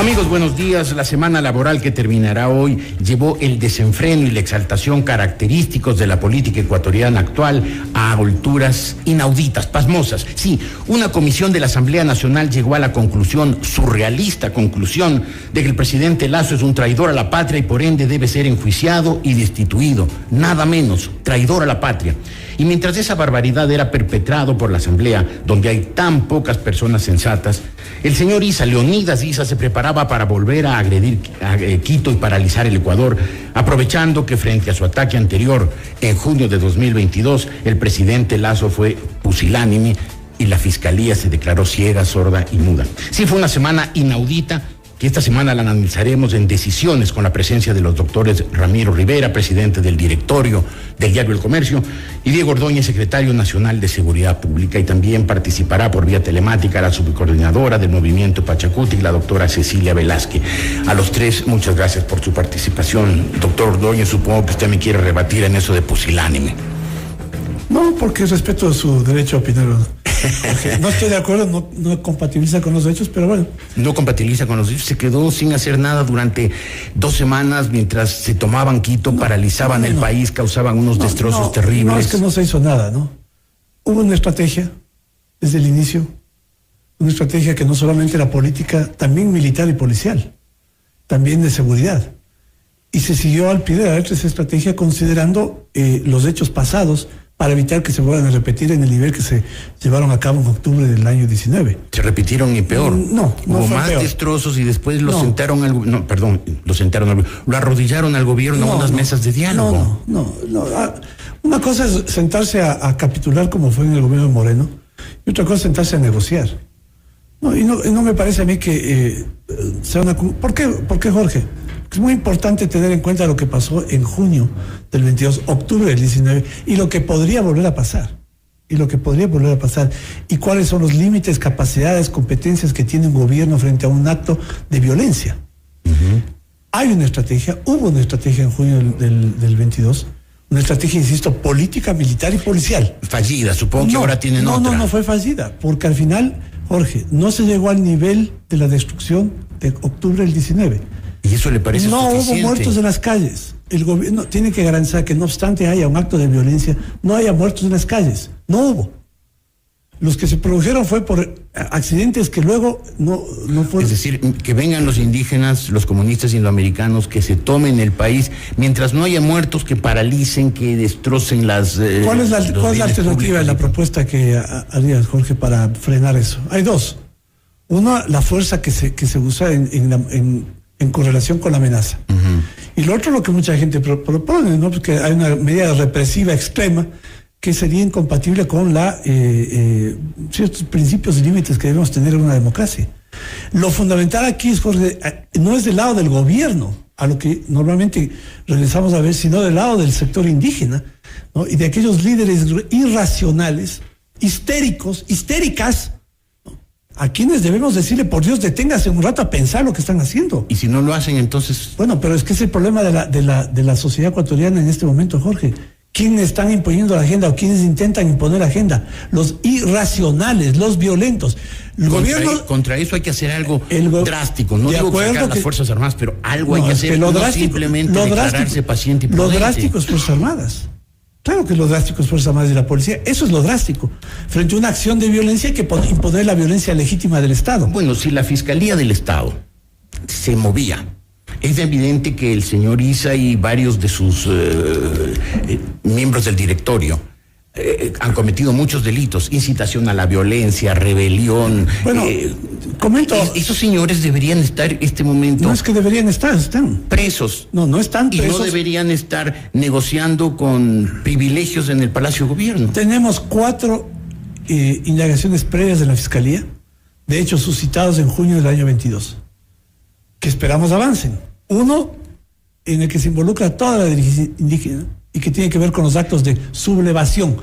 Amigos, buenos días. La semana laboral que terminará hoy llevó el desenfreno y la exaltación característicos de la política ecuatoriana actual a alturas inauditas, pasmosas. Sí, una comisión de la Asamblea Nacional llegó a la conclusión, surrealista conclusión, de que el presidente Lasso es un traidor a la patria y por ende debe ser enjuiciado y destituido. Nada menos, traidor a la patria. Y mientras esa barbaridad era perpetrado por la Asamblea, donde hay tan pocas personas sensatas, el señor Issa, Leonidas Issa, se preparaba para volver a agredir a Quito y paralizar el Ecuador, aprovechando que frente a su ataque anterior, en junio de 2022, el presidente Lasso fue pusilánime y la Fiscalía se declaró ciega, sorda y muda. Sí, fue una semana inaudita, que esta semana la analizaremos en Decisiones con la presencia de los doctores Ramiro Rivera, presidente del directorio del diario El Comercio, y Diego Ordóñez, secretario nacional de Seguridad Pública, y también participará por vía telemática la subcoordinadora del movimiento Pachacuti, la doctora Cecilia Velázquez. A los tres, muchas gracias por su participación. Doctor Ordóñez, supongo que usted me quiere rebatir en eso de pusilánime. No, porque respeto su derecho a opinar. No estoy de acuerdo, no compatibiliza con los hechos, pero bueno. No compatibiliza con los hechos, se quedó sin hacer nada durante 2 semanas mientras se tomaban Quito, paralizaban el país, causaban unos destrozos terribles. No, es que no se hizo nada, ¿no? Hubo una estrategia desde el inicio, una estrategia que no solamente era política, también militar y policial, también de seguridad. Y se siguió al pie de la letra esa estrategia considerando los hechos pasados, para evitar que se vuelvan a repetir en el nivel que se llevaron a cabo en octubre del año 19. Se repitieron y peor. No hubo más peor. Destrozos y después lo sentaron lo arrodillaron al gobierno a unas mesas de diálogo. Una cosa es sentarse a capitular como fue en el gobierno de Moreno, y otra cosa es sentarse a negociar. No me parece a mí que sea una... ¿Por qué, Jorge? Es muy importante tener en cuenta lo que pasó en junio del 22, octubre del 19, y lo que podría volver a pasar. Y cuáles son los límites, capacidades, competencias que tiene un gobierno frente a un acto de violencia. Hay una estrategia, hubo una estrategia en junio del 22, una estrategia, insisto, política, militar y policial. Fallida, supongo que ahora tienen otra. No fue fallida, porque al final, Jorge, no se llegó al nivel de la destrucción de octubre del 19. ¿Y eso le parece suficiente? No hubo muertos en las calles. El gobierno tiene que garantizar que no obstante haya un acto de violencia, no haya muertos en las calles. No hubo. Los que se produjeron fue por accidentes que luego no fueron. Es decir, que vengan los indígenas, los comunistas indoamericanos, que se tomen el país, mientras no haya muertos, que paralicen, que destrocen las... ¿Cuál es la alternativa de la propuesta que harías, Jorge, para frenar eso? Hay dos. Una, la fuerza que se usa en correlación con la amenaza. Y lo otro, lo que mucha gente propone, ¿no? Porque hay una medida represiva extrema que sería incompatible con ciertos principios y límites que debemos tener en una democracia. Lo fundamental aquí es, Jorge, no es del lado del gobierno, a lo que normalmente regresamos a ver, sino del lado del sector indígena, ¿no? Y de aquellos líderes irracionales, histéricas, a quienes debemos decirle, por Dios, deténgase un rato a pensar lo que están haciendo. Y si no lo hacen, entonces... Bueno, pero es que es el problema de la sociedad ecuatoriana en este momento, Jorge. ¿Quiénes están imponiendo la agenda o quiénes intentan imponer la agenda? Los irracionales, los violentos. Contra eso hay que hacer algo drástico. No digo sacar las Fuerzas Armadas, pero algo hay que hacer. No simplemente declararse paciente y prudente. Lo drástico es Fuerzas Armadas. Claro que lo drástico es Fuerzas Armadas y la policía. Eso es lo drástico. Frente a una acción de violencia hay que imponer la violencia legítima del Estado. Bueno, si la Fiscalía del Estado se movía, es evidente que el señor Issa y varios de sus miembros del directorio han cometido muchos delitos, incitación a la violencia, rebelión. Bueno, comento. Esos señores deberían estar este momento. No es que deberían estar, están presos. No están presos. Y no deberían estar negociando con privilegios en el Palacio de Gobierno. Tenemos 4 indagaciones previas de la Fiscalía, de hecho suscitados en junio del año 22, que esperamos avancen. Uno, en el que se involucra toda la dirigencia indígena y que tiene que ver con los actos de sublevación,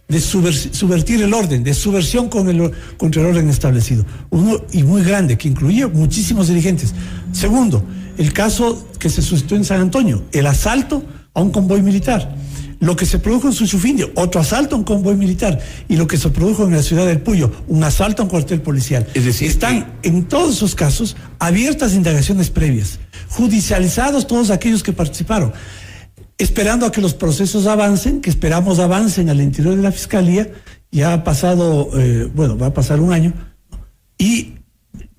de subvertir el orden, de subversión contra el orden establecido. Uno, y muy grande, que incluía muchísimos dirigentes. Segundo, el caso que se suscitó en San Antonio, el asalto a un convoy militar. lo que se produjo en Suchufindio, otro asalto a un convoy militar, y lo que se produjo en la ciudad del Puyo, un asalto a un cuartel policial. Es decir, están en todos esos casos abiertas indagaciones previas, judicializados todos aquellos que participaron, esperando a que los procesos avancen, que esperamos avancen al interior de la Fiscalía. Ya ha pasado, va a pasar un año. ¿Y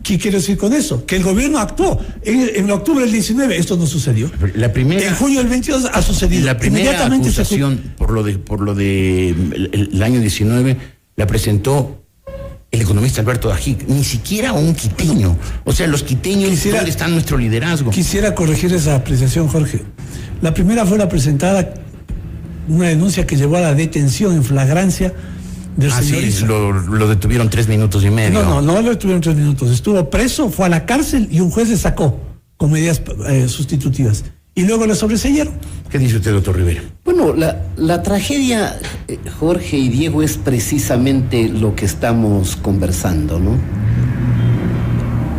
qué quiero decir con eso? Que el gobierno actuó. En octubre del 19 esto no sucedió. En junio del 22 ha sucedido. La primera acusación por lo de el año 19 la presentó el economista Alberto Dajic, ni siquiera un quiteño. O sea, los quiteños, ¿dónde está nuestro liderazgo? Quisiera corregir esa apreciación, Jorge. La primera fue la presentada, una denuncia que llevó a la detención en flagrancia del señor Issa. Lo detuvieron 3 minutos y medio. No lo detuvieron 3 minutos. Estuvo preso, fue a la cárcel y un juez le sacó con medidas sustitutivas. Y luego le sobreseyeron. ¿Qué dice usted, doctor Rivera? Bueno, la tragedia, Jorge y Diego, es precisamente lo que estamos conversando, ¿no?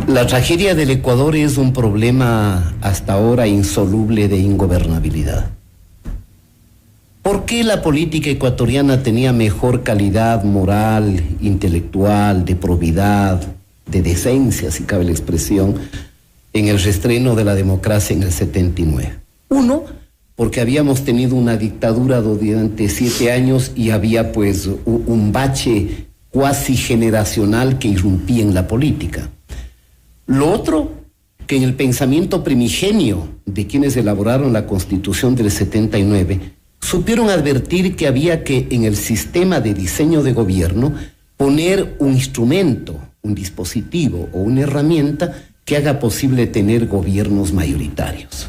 La tragedia del Ecuador es un problema hasta ahora insoluble de ingobernabilidad. ¿Por qué la política ecuatoriana tenía mejor calidad moral, intelectual, de probidad, de decencia, si cabe la expresión, en el reestreno de la democracia en el 79? Uno, porque habíamos tenido una dictadura durante 7 años y había pues un bache cuasi generacional que irrumpía en la política. Lo otro, que en el pensamiento primigenio de quienes elaboraron la Constitución del 79, supieron advertir que había que en el sistema de diseño de gobierno poner un instrumento, un dispositivo o una herramienta que haga posible tener gobiernos mayoritarios.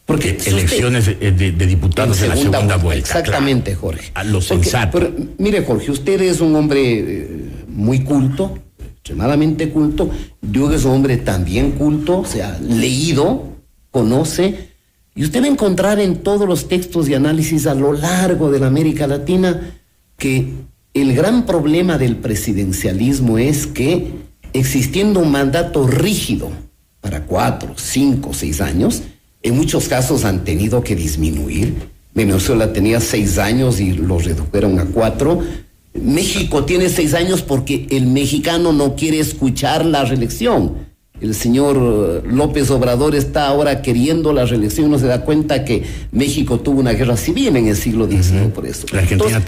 Porque elecciones de diputados en la segunda vuelta. Exactamente, claro. Jorge. A lo sensato. Pero, mire, Jorge, usted es un hombre muy culto, extremadamente culto. Yo es un hombre también culto, o sea, leído, conoce. Y usted va a encontrar en todos los textos de análisis a lo largo de la América Latina que el gran problema del presidencialismo es que, existiendo un mandato rígido para 4, 5, 6 años, en muchos casos han tenido que disminuir. Venezuela tenía 6 años y lo redujeron a 4. México tiene 6 años porque el mexicano no quiere escuchar la reelección. El señor López Obrador está ahora queriendo la reelección, no se da cuenta que México tuvo una guerra civil en el siglo XIX por eso. La Argentina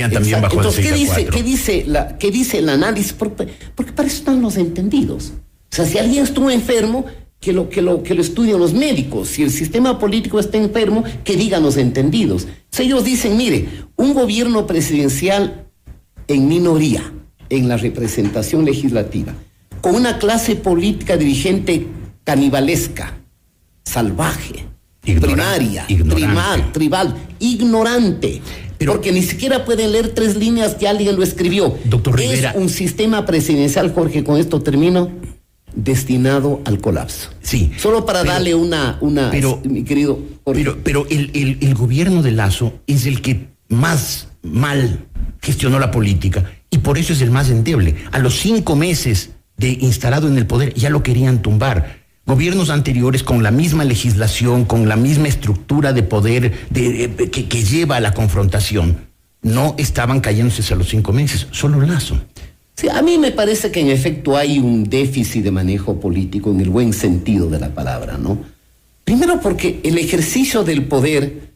también bajó de 6 a 4. ¿Qué dice el análisis? Porque para eso están los entendidos. O sea, si alguien estuvo enfermo, que lo estudien los médicos. Si el sistema político está enfermo, que digan los entendidos. Si ellos dicen, mire, un gobierno presidencial en minoría en la representación legislativa, con una clase política dirigente canibalesca, salvaje, primaria, tribal, ignorante, porque ni siquiera pueden leer 3 líneas que alguien lo escribió. Doctor Rivera. Es un sistema presidencial, Jorge, con esto termino, destinado al colapso. Sí. Solo para darle mi querido Jorge. Pero el gobierno de Lasso es el que más mal gestionó la política y por eso es el más endeble. A los 5 meses de instalado en el poder ya lo querían tumbar. Gobiernos anteriores con la misma legislación, con la misma estructura de poder que lleva a la confrontación, no estaban cayéndose a los 5 meses, solo Lasso. Sí, a mí me parece que en efecto hay un déficit de manejo político en el buen sentido de la palabra, ¿no? Primero porque el ejercicio del poder,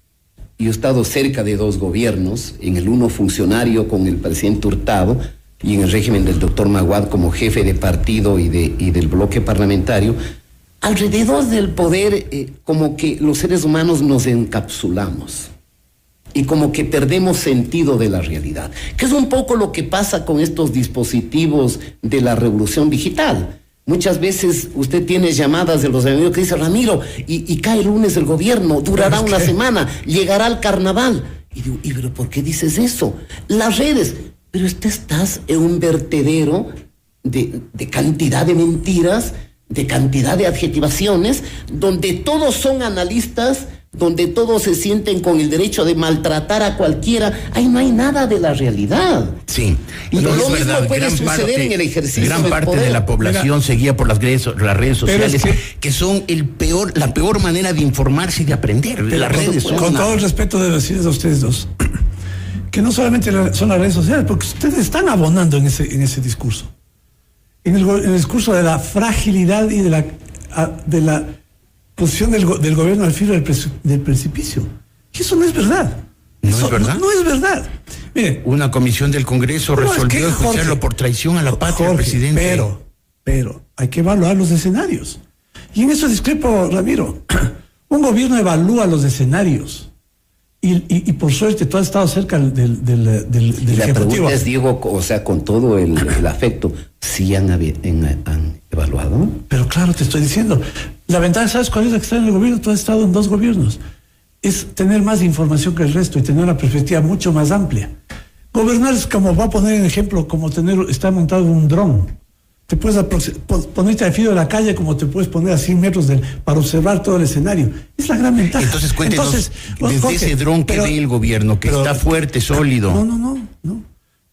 yo he estado cerca de 2 gobiernos, en el uno funcionario con el presidente Hurtado y en el régimen del doctor Maguad como jefe de partido y del bloque parlamentario, alrededor del poder como que los seres humanos nos encapsulamos y como que perdemos sentido de la realidad, que es un poco lo que pasa con estos dispositivos de la revolución digital. Muchas veces usted tiene llamadas de los amigos que dicen, Ramiro, y cae el lunes el gobierno, durará una semana, llegará el carnaval. Y digo, pero ¿por qué dices eso? Las redes, pero estás en un vertedero de cantidad de mentiras, de cantidad de adjetivaciones, donde todos son analistas donde todos se sienten con el derecho de maltratar a cualquiera, ahí no hay nada de la realidad. Sí, y lo mismo puede suceder en el ejercicio gran parte poder. De la población seguía por las redes sociales, que son la peor manera de informarse y de aprender. Las redes con todo el respeto de decirles a ustedes dos, que no solamente son las redes sociales, porque ustedes están abonando en ese discurso. En el discurso de la fragilidad y de la posición del gobierno al filo del precipicio. Y eso no es verdad. ¿No es verdad? No es verdad. Mire, una comisión del Congreso resolvió enjuiciarlo por traición a la patria del presidente. Pero hay que evaluar los escenarios. Y en eso discrepo, Ramiro. Un gobierno evalúa los escenarios. Y por suerte tú has estado cerca del la Ejecutivo. Pregunta es, Diego, o sea, con todo el afecto, ¿sí han evaluado? Pero claro, te estoy diciendo. La ventaja, ¿sabes cuál es la que está en el gobierno? Tú has estado en 2 gobiernos. Es tener más información que el resto y tener una perspectiva mucho más amplia. Gobernar es como, voy a poner en ejemplo, como está montado un dron. Te puedes ponerte al filo de la calle como te puedes poner a 100 metros para observar todo el escenario. Es la gran ventaja. Entonces cuéntenos, desde ese dron que ve el gobierno, que está fuerte, sólido. No.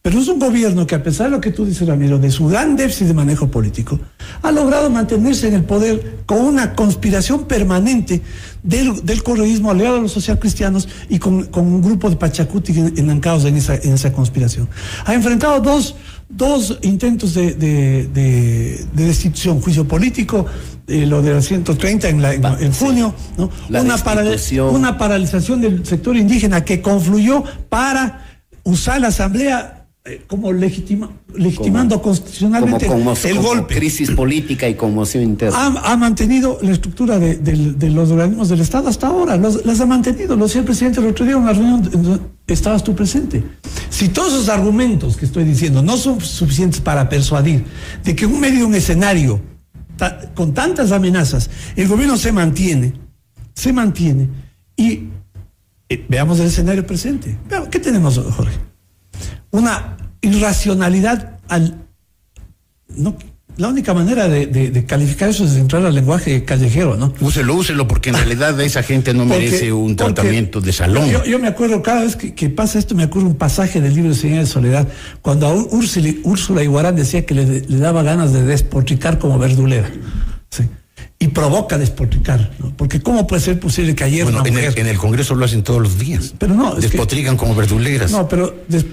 Pero es un gobierno que, a pesar de lo que tú dices, Ramiro, de su gran déficit de manejo político, ha logrado mantenerse en el poder con una conspiración permanente del correísmo aliado a los socialcristianos y con un grupo de pachacuti enancados en esa conspiración. Ha enfrentado dos intentos de destitución, juicio político, lo de la 130 en junio, ¿no? Una paralización del sector indígena que confluyó para usar la asamblea como legitimando constitucionalmente el golpe. Crisis política y conmoción interna. Ha mantenido la estructura de los organismos del Estado hasta ahora, las ha mantenido. Lo decía el presidente el otro día en una reunión donde estabas tú presente. Si todos esos argumentos que estoy diciendo no son suficientes para persuadir de que en medio de un escenario con tantas amenazas, el gobierno se mantiene y veamos el escenario presente. ¿Qué tenemos, Jorge? Una irracionalidad la única manera de calificar eso es entrar al lenguaje callejero, ¿no? Úselo, porque en realidad esa gente no merece un tratamiento de salón. Yo me acuerdo, cada vez que pasa esto, me acuerdo un pasaje del libro de Señal de Soledad, cuando a Úrsula Iguarán decía que le daba ganas de despotricar como verdulera. Sí. Y provoca despotricar, ¿no? Porque ¿cómo puede ser posible que ayer en el Congreso lo hacen todos los días. Pero no, despotrican como verduleras. No, pero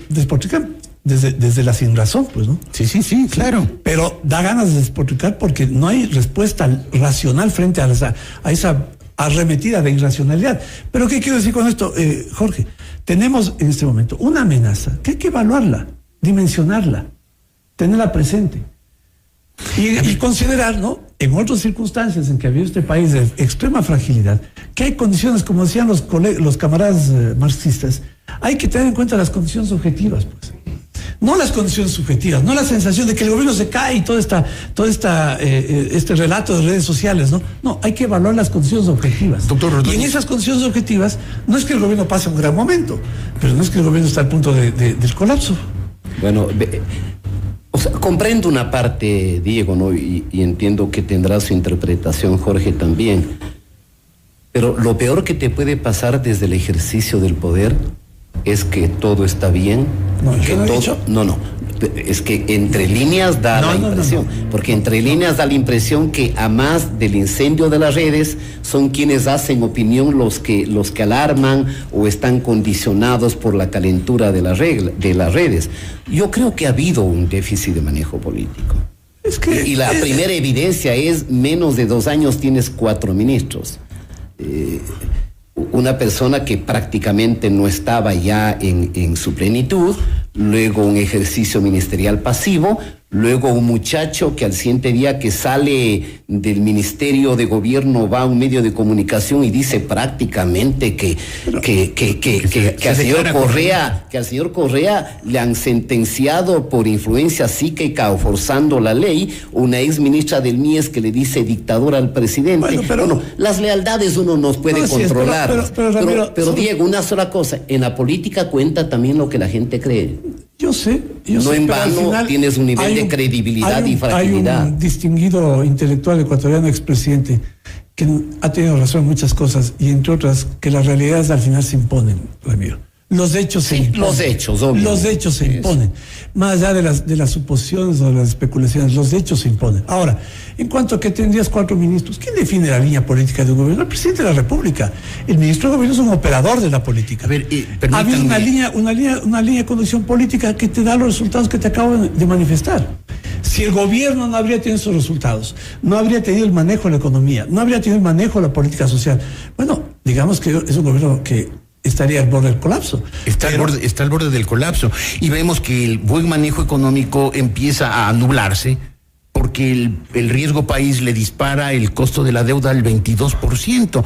despotrican desde la sinrazón, pues, ¿no? Sí, claro. Pero da ganas de despotricar porque no hay respuesta racional frente a esa arremetida de irracionalidad. Pero ¿qué quiero decir con esto, Jorge? Tenemos en este momento una amenaza que hay que evaluarla, dimensionarla, tenerla presente. Y considerar, ¿no? En otras circunstancias en que había este país de extrema fragilidad, que hay condiciones, como decían los camaradas marxistas, hay que tener en cuenta las condiciones objetivas, pues. No las condiciones subjetivas, no la sensación de que el gobierno se cae y todo este relato de redes sociales, ¿no? No, hay que evaluar las condiciones objetivas. Doctor Rodríguez. Y en esas condiciones objetivas, no es que el gobierno pase un gran momento, pero no es que el gobierno está al punto del colapso. Bueno, o sea, comprendo una parte, Diego, ¿no? Y entiendo que tendrá su interpretación, Jorge, también. Pero lo peor que te puede pasar desde el ejercicio del poder es que todo está bien. No, yo no he dicho. No. Es que entre líneas da la impresión. Porque entre líneas da la impresión que a más del incendio de las redes son quienes hacen opinión los que alarman o están condicionados por la calentura de las redes. Yo creo que ha habido un déficit de manejo político. Y la primera evidencia es menos de 2 años tienes 4 ministros. Una persona que prácticamente no estaba ya en su plenitud, luego un ejercicio ministerial pasivo, luego un muchacho que al siguiente día que sale del Ministerio de Gobierno va a un medio de comunicación y dice prácticamente que al señor Correa le han sentenciado por influencia psíquica o forzando la ley, una ex ministra del MIES que le dice dictadora al presidente. Bueno, las lealtades uno no puede controlar. Pero Diego, una sola cosa, en la política cuenta también lo que la gente cree. Yo sé. No en vano tienes un nivel de credibilidad y fragilidad. Hay un distinguido intelectual ecuatoriano, expresidente, que ha tenido razón en muchas cosas, y entre otras, que las realidades al final se imponen, Ramiro. Los hechos se imponen. Los hechos, obvio. Los hechos se imponen. Más allá de las suposiciones o de las especulaciones, los hechos se imponen. Ahora, en cuanto a que tendrías 4 ministros, ¿quién define la línea política de un gobierno? El presidente de la República. El ministro de gobierno es un operador de la política. A ver, ha habido una línea de conducción política que te da los resultados que te acabo de manifestar. Si el gobierno no habría tenido esos resultados, no habría tenido el manejo de la economía, no habría tenido el manejo de la política social, bueno, digamos que es un gobierno que estaría al borde del colapso. Está al borde del colapso. Y vemos que el buen manejo económico empieza a nublarse porque el riesgo país le dispara el costo de la deuda al 22%.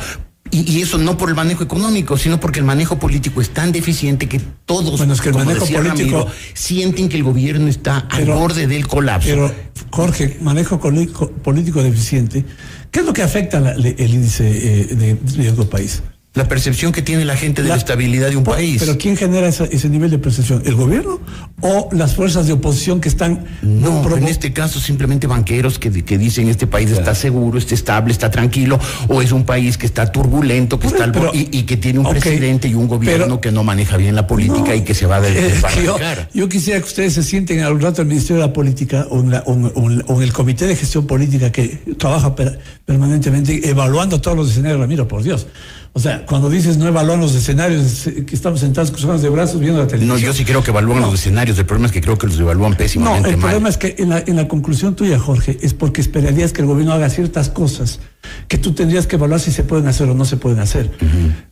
Y eso no por el manejo económico, sino porque el manejo político es tan deficiente que todos, bueno, es que el como manejo decía político, Ramiro, sienten que el gobierno está al borde del colapso. Pero, Jorge, manejo político deficiente, ¿qué es lo que afecta el índice de riesgo país? La percepción que tiene la gente de la estabilidad de un país. ¿Pero quién genera ese nivel de percepción? ¿El gobierno o las fuerzas de oposición que están... No, en este caso simplemente banqueros que dicen este país está seguro, está estable, está tranquilo, o es un país que está turbulento, que está y que tiene un presidente y un gobierno que no maneja bien la política y que se va a desbarrancar. Yo quisiera que ustedes se sienten al rato en el Ministerio de la Política o en el Comité de Gestión Política que trabaja permanentemente evaluando todos los escenarios, Ramiro, por Dios. O sea, cuando dices no evalúan los escenarios, que estamos sentados cruzados de brazos viendo la televisión. No, yo sí creo que evalúan los escenarios. El problema es que creo que los evalúan pésimamente mal. No, el problema es que en la conclusión tuya, Jorge, es porque esperarías que el gobierno haga ciertas cosas que tú tendrías que evaluar si se pueden hacer o no se pueden hacer.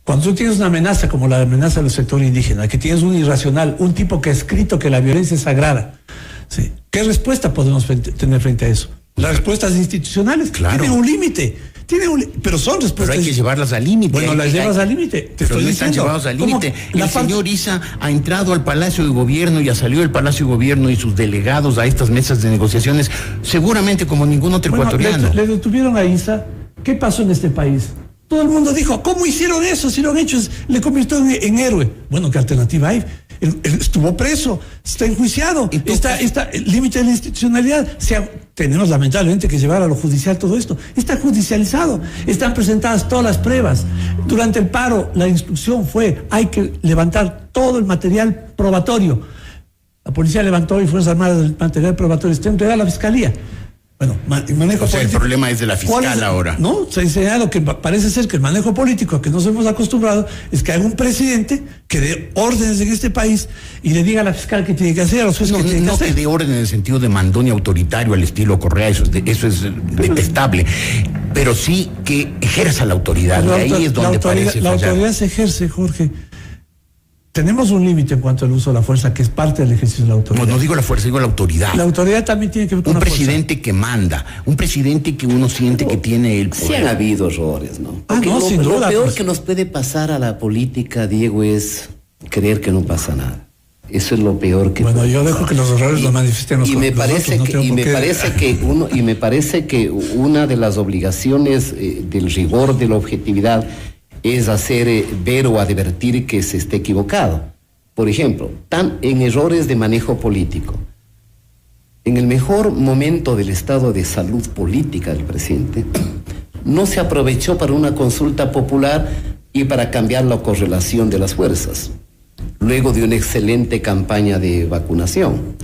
Cuando tú tienes una amenaza como la amenaza del sector indígena, que tienes un irracional, un tipo que ha escrito que la violencia es sagrada, ¿sí? ¿Qué respuesta podemos tener frente a eso? Las respuestas institucionales tienen un límite. Pero son respuestas. Pero hay que llevarlas al límite. Bueno, las llevas al límite. Pero no están llevados al límite. El señor Issa ha entrado al Palacio de Gobierno y ha salido del Palacio de Gobierno y sus delegados a estas mesas de negociaciones, seguramente como ningún otro ecuatoriano. Le detuvieron a Issa. ¿Qué pasó en este país? Todo el mundo dijo, ¿cómo hicieron eso? Si lo han hecho, le convirtió en héroe. Bueno, ¿qué alternativa hay? Él estuvo preso, está enjuiciado, está el límite de la institucionalidad. Tenemos lamentablemente que llevar a lo judicial todo esto. Está judicializado, están presentadas todas las pruebas. Durante el paro, la instrucción fue, hay que levantar todo el material probatorio. La policía levantó y Fuerzas Armadas el material probatorio, está entregado a la Fiscalía. Bueno, manejo político. El problema es de la fiscal ahora. No, se ha señalado que parece ser que el manejo político a que nos hemos acostumbrado es que haya un presidente que dé órdenes en este país y le diga a la fiscal que tiene que hacer, a los jueces que tiene que hacer. No que dé orden en el sentido de mandón y autoritario al estilo Correa, eso es detestable, pero sí que ejerza la autoridad, y ahí es donde parece fallar. La autoridad se ejerce, Jorge. Tenemos un límite en cuanto al uso de la fuerza, que es parte del ejercicio de la autoridad. No digo la fuerza, digo la autoridad. La autoridad también tiene que ver con un presidente que manda, un presidente que uno siente que tiene el poder. Sí han habido errores, ¿no? Sin duda. Lo peor que nos puede pasar a la política, Diego, es creer que no pasa nada. Eso es lo peor que... Bueno, yo dejo que los errores los manifiesten los me parece que una de las obligaciones del rigor, de la objetividad, es hacer ver o advertir que se esté equivocado. Por ejemplo, en errores de manejo político. En el mejor momento del estado de salud política del presidente, no se aprovechó para una consulta popular y para cambiar la correlación de las fuerzas, luego de una excelente campaña de vacunación.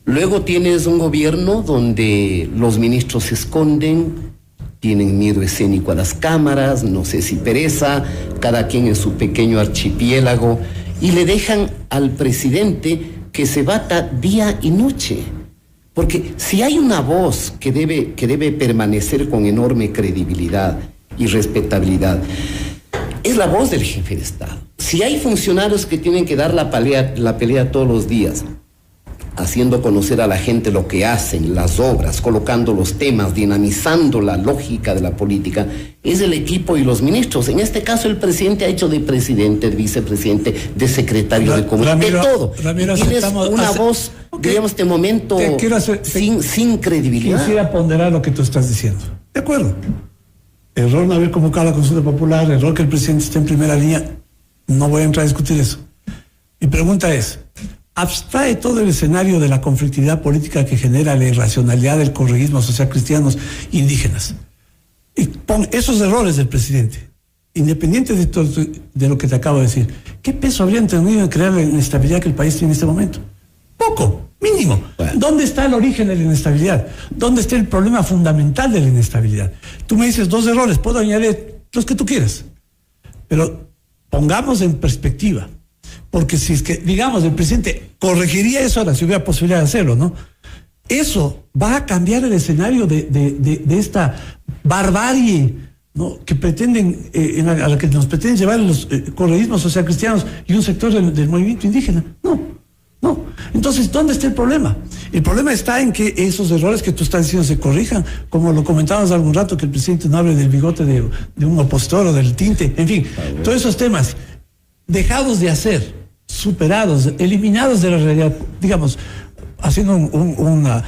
Luego tienes un gobierno donde los ministros se esconden, tienen miedo escénico a las cámaras, no sé si pereza, cada quien en su pequeño archipiélago, y le dejan al presidente que se bata día y noche. Porque si hay una voz que debe permanecer con enorme credibilidad y respetabilidad, es la voz del jefe de Estado. Si hay funcionarios que tienen que dar la pelea todos los días, haciendo conocer a la gente lo que hacen, las obras, colocando los temas, dinamizando la lógica de la política, es el equipo y los ministros. En este caso el presidente ha hecho de presidente, de vicepresidente, de secretario de comunicación, de todo. Ramiro, tienes una voz, digamos, este momento sin credibilidad. Quisiera ponderar lo que tú estás diciendo. De acuerdo. Error no haber convocado la consulta popular, error que el presidente esté en primera línea. No voy a entrar a discutir eso. Mi pregunta es, abstrae todo el escenario de la conflictividad política que genera la irracionalidad del correísmo social cristianos indígenas. Y pon esos errores del presidente, independiente de lo que te acabo de decir, ¿qué peso habrían tenido en crear la inestabilidad que el país tiene en este momento? Poco, mínimo. Bueno. ¿Dónde está el origen de la inestabilidad? ¿Dónde está el problema fundamental de la inestabilidad? Tú me dices 2 errores, puedo añadir los que tú quieras, pero pongamos en perspectiva, porque si es que, digamos, el presidente corregiría eso ahora, si hubiera posibilidad de hacerlo, ¿no? Eso va a cambiar el escenario de esta barbarie, ¿no?, que pretenden, a la que nos pretenden llevar los correísmos socialcristianos y un sector del movimiento indígena. No. Entonces, ¿dónde está el problema? El problema está en que esos errores que tú estás diciendo se corrijan, como lo comentábamos algún rato, que el presidente no hable del bigote de un opositor o del tinte, en fin, todos esos temas dejados de hacer, superados, eliminados de la realidad, digamos, haciendo una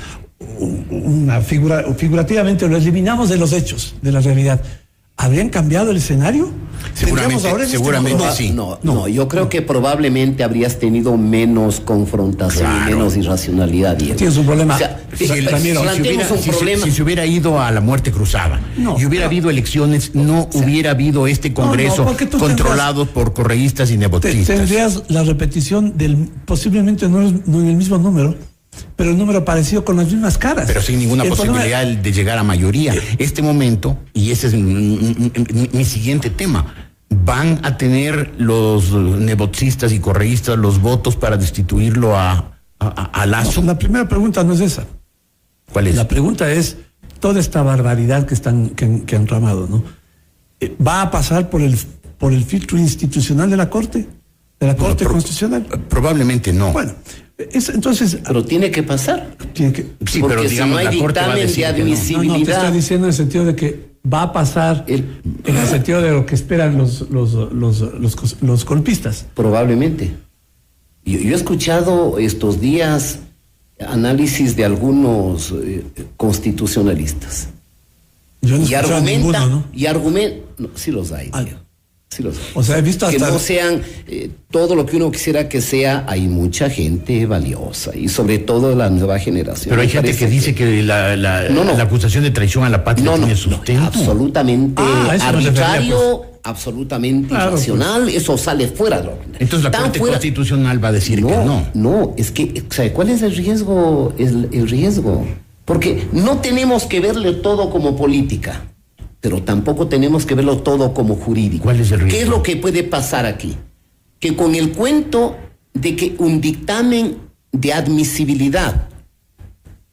figurativamente, lo eliminamos de los hechos, de la realidad. ¿Habrían cambiado el escenario? Seguramente sí. No, yo creo que probablemente habrías tenido menos confrontación y menos irracionalidad. Tienes un problema. O sea, si se hubiera ido a la muerte cruzada y hubiera habido elecciones, hubiera habido este Congreso controlado por correístas y nepotistas. Tendrías la repetición posiblemente no en el mismo número, pero el número parecido con las mismas caras. Pero sin ninguna posibilidad de llegar a mayoría. Este momento, y ese es mi siguiente tema, ¿van a tener los nepotistas y correístas los votos para destituirlo a Lasso? No, la primera pregunta no es esa. ¿Cuál es? La pregunta es toda esta barbaridad que han tramado, ¿no? ¿Va a pasar por el filtro institucional de la Corte? ¿De la Corte Constitucional? Probablemente no. Bueno, entonces... Pero tiene que pasar. Sí, porque pero digamos, si no hay dictamen de admisibilidad... No, te estoy diciendo en el sentido de que va a pasar en el sentido de lo que esperan los golpistas. Probablemente. Yo he escuchado estos días análisis de algunos constitucionalistas. Yo no he escuchado ninguno, ¿no? No, sí los hay. Sí los hay. O sea, he visto hasta... Que no sean todo lo que uno quisiera que sea. Hay mucha gente valiosa y sobre todo la nueva generación. Pero hay gente que dice que la acusación de traición a la patria tiene sustento. Absolutamente arbitrario, absolutamente irracional. Eso sale fuera de lo ordinario. Entonces la Corte Constitucional va a decir que no. No, es que, ¿sabe cuál es el riesgo? El riesgo. Porque no tenemos que verle todo como política, pero tampoco tenemos que verlo todo como jurídico. ¿Cuál es el riesgo? ¿Qué es lo que puede pasar aquí? Que con el cuento de que un dictamen de admisibilidad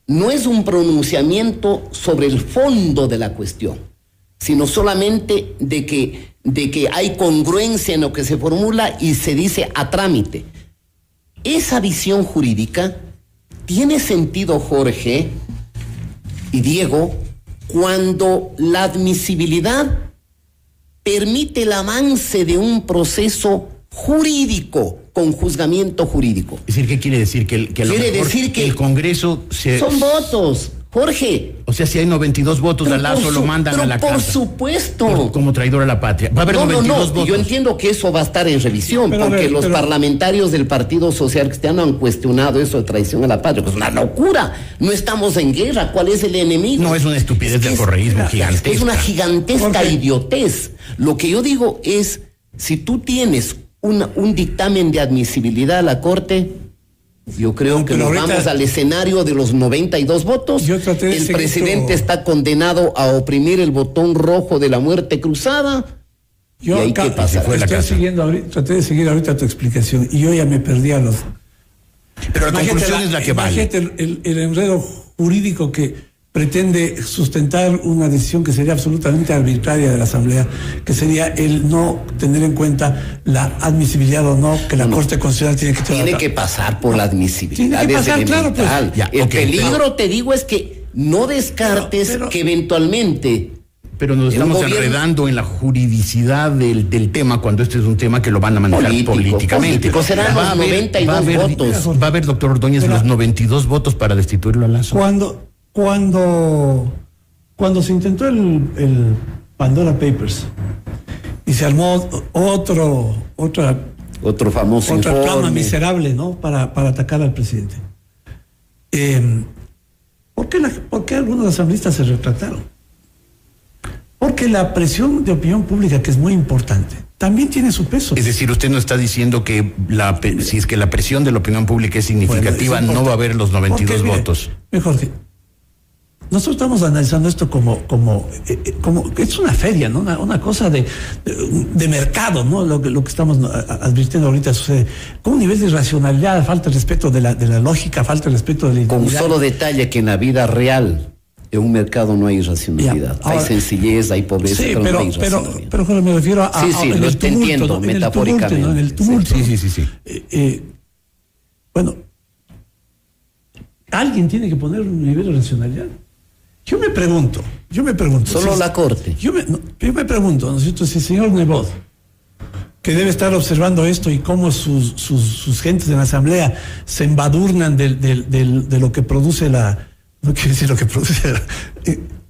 no es un pronunciamiento sobre el fondo de la cuestión, sino solamente de que hay congruencia en lo que se formula y se dice a trámite. Esa visión jurídica tiene sentido, Jorge y Diego, cuando la admisibilidad permite el avance de un proceso jurídico con juzgamiento jurídico. Es decir, ¿qué quiere decir? Que el Congreso son votos, Jorge. O sea, si hay 92 votos, a Lasso lo mandan a la cárcel. Por supuesto. Como traidor a la patria. Va a haber 92 votos. Yo entiendo que eso va a estar en revisión, porque los parlamentarios del Partido Social Cristiano han cuestionado eso de traición a la patria. Pues una locura. No estamos en guerra. ¿Cuál es el enemigo? No, es una estupidez del correísmo gigantesca. Es una gigantesca idiotez. Lo que yo digo es, si tú tienes un dictamen de admisibilidad a la Corte, yo creo que nos vamos al escenario de los 92 votos. El presidente está condenado a oprimir el botón rojo de la muerte cruzada. Y hay que pasar. Traté de seguir ahorita tu explicación y yo ya me perdí a los... Pero la conclusión es la que vale. El enredo jurídico que pretende sustentar una decisión que sería absolutamente arbitraria de la Asamblea, que sería el no tener en cuenta la admisibilidad o no que la Corte Constitucional tiene que pasar por la admisibilidad. Tiene que pasar, claro, pues. El peligro, te digo, es que no descartes que eventualmente... Pero nos estamos enredando en la juridicidad del tema, cuando este es un tema que lo van a manejar políticamente. Serán los 92 votos. Va a haber, doctor Ordóñez, los 92 votos para destituirlo a Lasso. Cuando se intentó el Pandora Papers y se armó otra famoso trama miserable, ¿no? para atacar al presidente. ¿Por qué algunos asambleístas se retractaron? ¿Por que la presión de opinión pública, que es muy importante, también tiene su peso. Es decir, usted no está diciendo que si es que la presión de la opinión pública es significativa, bueno, no va a haber los 92 porque, votos. Mejor que nosotros estamos analizando esto como es una feria, ¿no? Una cosa de mercado, ¿no? Lo que estamos advirtiendo ahorita sucede con un nivel de irracionalidad, falta el respeto de la lógica, falta el respeto de la integridad. Con solo detalle que en la vida real en un mercado no hay irracionalidad. Ahora, hay sencillez, hay pobreza, sí, pero no hay irracionalidad. Pero me refiero a sí, en el tumulto, entiendo, ¿no? Metafóricamente. En el tumulto. Sí. Bueno, alguien tiene que poner un nivel de racionalidad. Yo me pregunto. Solo la Corte. Yo me pregunto, ¿no es cierto? Si el señor Nebot, que debe estar observando esto y cómo sus gentes en la asamblea se embadurnan de lo que produce no quiero decir lo que produce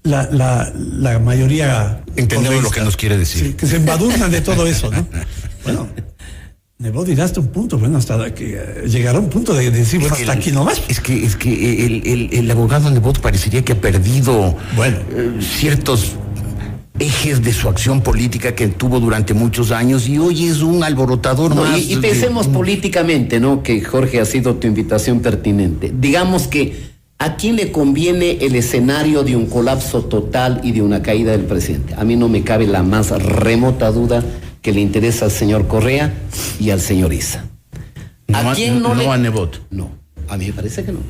la mayoría. Entendemos lo que nos quiere decir. Sí, que se embadurnan de todo eso, ¿no? Bueno, Nebot irá hasta un punto, bueno, hasta que llegará un punto de decir, bueno, hasta aquí nomás. Es que el abogado Nebot parecería que ha perdido ciertos ejes de su acción política que tuvo durante muchos años y hoy es un alborotador más. Y pensemos políticamente, ¿no? Que Jorge ha sido tu invitación pertinente. Digamos que ¿a quién le conviene el escenario de un colapso total y de una caída del presidente? A mí no me cabe la más remota duda que le interesa al señor Correa y al señor Issa. ¿A quién no a Nebot? No, a mí me parece que no.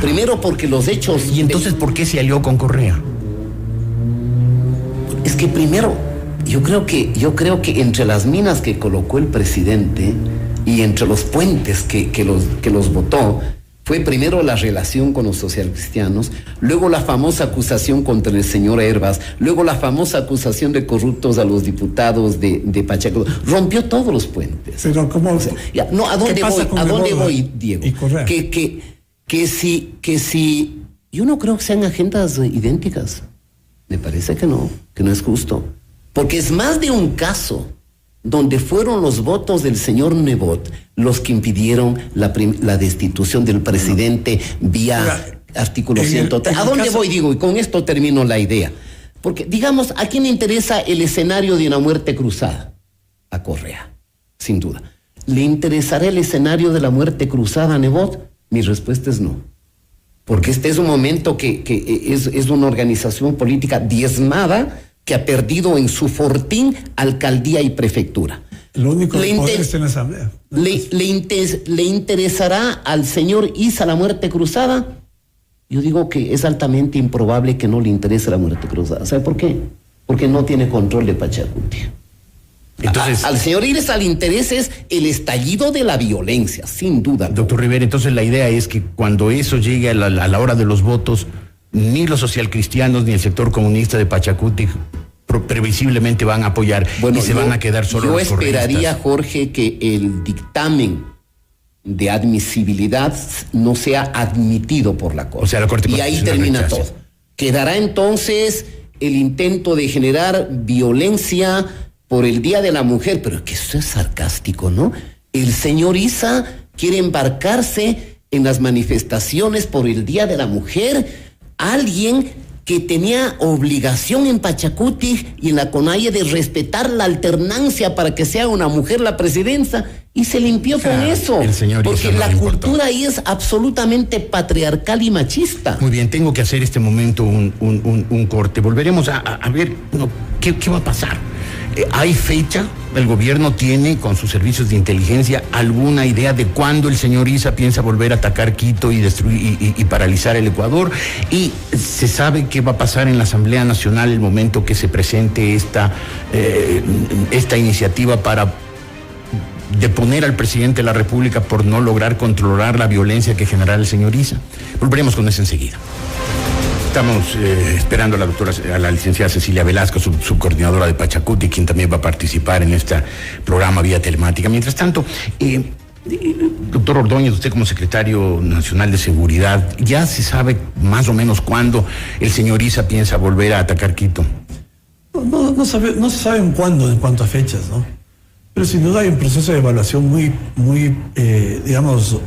Primero porque los hechos... ¿Y entonces por qué se alió con Correa? Es que primero, yo creo que entre las minas que colocó el presidente y entre los puentes que los votó, fue primero la relación con los socialcristianos, luego la famosa acusación contra el señor Hervas, luego la famosa acusación de corruptos a los diputados de Pachacuti. Rompió todos los puentes. Pero ¿cómo? O sea, ¿a dónde voy, Diego? Que si yo no creo que sean agendas idénticas. Me parece que no es justo. Porque es más de un caso donde fueron los votos del señor Nebot los que impidieron la destitución del presidente vía artículo 103. ¿A dónde voy, digo? Y con esto termino la idea. Porque, digamos, ¿a quién le interesa el escenario de una muerte cruzada? A Correa, sin duda. ¿Le interesará el escenario de la muerte cruzada a Nebot? Mi respuesta es no. Porque este es un momento que es una organización política diezmada que ha perdido en su fortín alcaldía y prefectura. Lo único que poder está en la asamblea. ¿Le interesará al señor Issa la muerte cruzada? Yo digo que es altamente improbable que no le interese la muerte cruzada. ¿Sabe por qué? Porque no tiene control de Pachacuti. Entonces, al señor Issa le interesa es el estallido de la violencia, sin duda. Doctor Rivera, entonces la idea es que cuando eso llegue a la hora de los votos, ni los socialcristianos ni el sector comunista de Pachacuti previsiblemente van a apoyar y se van a quedar solo los correístas. Yo esperaría, Jorge, que el dictamen de admisibilidad no sea admitido por la Corte. O sea, la Corte y ahí termina todo. Quedará entonces el intento de generar violencia por el Día de la Mujer, pero es que eso es sarcástico, ¿no? El señor Issa quiere embarcarse en las manifestaciones por el Día de la Mujer. Alguien que tenía obligación en Pachacuti y en la CONAIE de respetar la alternancia para que sea una mujer la presidenta, y se limpió con eso. Porque la cultura ahí es absolutamente patriarcal y machista. Muy bien, tengo que hacer este momento un corte. Volveremos a ver ¿qué va a pasar? ¿Hay fecha? ¿El gobierno tiene, con sus servicios de inteligencia, alguna idea de cuándo el señor Issa piensa volver a atacar Quito y destruir y paralizar el Ecuador? ¿Y se sabe qué va a pasar en la Asamblea Nacional el momento que se presente esta iniciativa para deponer al presidente de la República por no lograr controlar la violencia que generará el señor Issa? Volveremos con eso enseguida. Estamos esperando a la licenciada Cecilia Velasco, subcoordinadora de Pachacuti, quien también va a participar en este programa vía telemática. Mientras tanto, doctor Ordóñez, usted como secretario nacional de seguridad, ¿ya se sabe más o menos cuándo el señor Issa piensa volver a atacar Quito? No se sabe en cuándo, en cuanto a fechas, ¿no? Pero sin duda hay un proceso de evaluación muy digamos,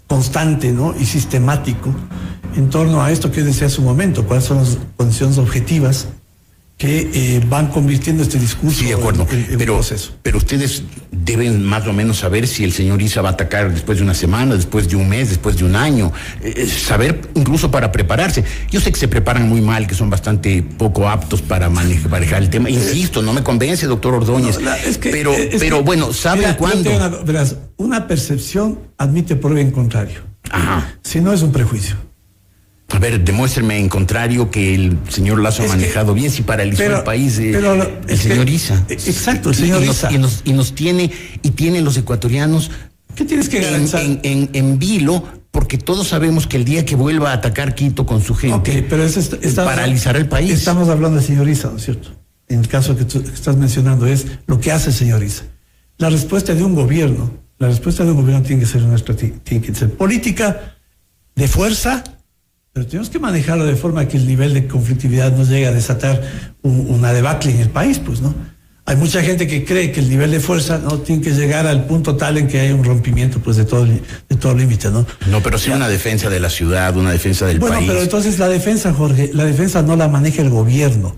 constante, ¿no? Y sistemático en torno a esto que decía hace un momento, cuáles son las condiciones objetivas que van convirtiendo este discurso sí, de acuerdo. en un proceso. Pero ustedes deben más o menos saber si el señor Issa va a atacar después de una semana, después de un mes, después de un año, saber incluso para prepararse. Yo sé que se preparan muy mal, que son bastante poco aptos para manejar el tema. Insisto, no me convence, doctor Ordóñez, pero bueno, ¿saben cuándo? Verás, una percepción admite prueba en contrario. Ajá. Si no, es un prejuicio. A ver, demuéstrenme en contrario que el señor Lazo ha manejado bien, si paralizó el país el señor Issa. Exacto, el señor Issa. Y nos tiene, y tienen los ecuatorianos. ¿Qué tienes que garantizar? En vilo, porque todos sabemos que el día que vuelva a atacar Quito con su gente, pero paralizará el país. Estamos hablando del señor Issa, ¿no es cierto? En el caso que tú estás mencionando es lo que hace el señor Issa. La respuesta de un gobierno tiene que ser una estrategia, tiene que ser política de fuerza, pero tenemos que manejarlo de forma que el nivel de conflictividad no llegue a desatar una debacle en el país, pues, ¿no? Hay mucha gente que cree que el nivel de fuerza no tiene que llegar al punto tal en que haya un rompimiento, pues, de todo límite, ¿no? No, pero sí una defensa de la ciudad, una defensa del país. Bueno, pero entonces la defensa, Jorge, la defensa no la maneja el gobierno.